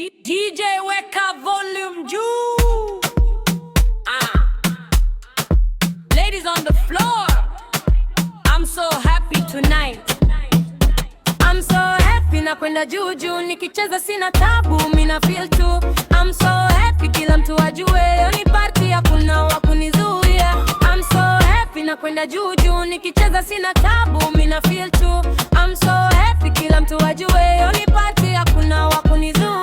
DJ weka volume juu. Ladies on the floor, I'm so happy tonight. I'm so happy na kwenda juu juu, nikicheza sina tabu, mina feel too. I'm so happy kila mtu ajue, leo ni party hakuna wa kunizuia. I'm so happy na kwenda juu juu, nikicheza sina tabu, mina feel too. I'm so happy kila mtu ajue, leo ni party hakuna wa kunizuia.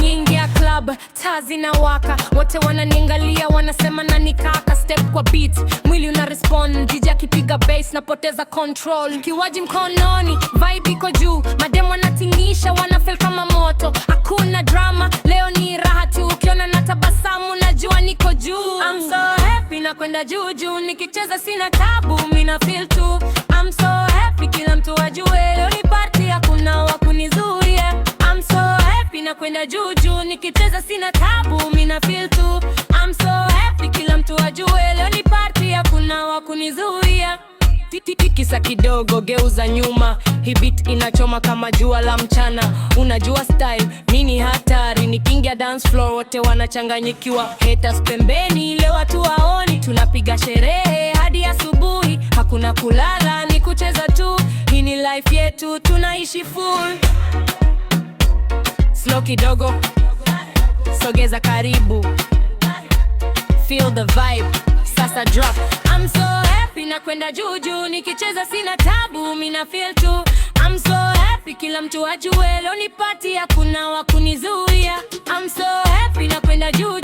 Niingia club, taa zinawaka, wote wananiangalia, wanasema nani kaka. Step kwa beat, mwili una respond, DJ akipiga bass napoteza control. Kiwaji mkononi, vibe iko juu, madem wanatingisha, wanafeel kama moto. Hakuna drama, leo ni raha tu, ukiona natabasamu najua niko juu. I'm so happy na kwenda juu juu, nikicheza sina tabu, mina feel too. I'm so happy kila mtu ajue, leo ni party hakuna wa kunizuia. I'm so happy na kwenda juu juu, nikicheza sina tabu, mina feel too. I'm so happy kila mtu ajue, leo ni party hakuna wa kunizuia. Tikisa kidogo, geuza nyuma, hii beat inachoma kama jua la mchana. Unajua style, mini hatari, nikiingia dance floor wote wanachanganyikiwa. Haters pembeni, leo watu waoni, tunapiga sherehe hadi asubuhi. Hakuna kulala, ni kucheza tu, hii ni life yetu, tunaishi full. Slow kidogo, sogeza karibu, feel the vibe, sasa drop. I'm so happy na kwenda juu juu, nikicheza sina tabu, mina feel too. I'm so happy kila mtu ajue, leo ni party hakuna wa kunizuia. I'm so happy na kwenda juu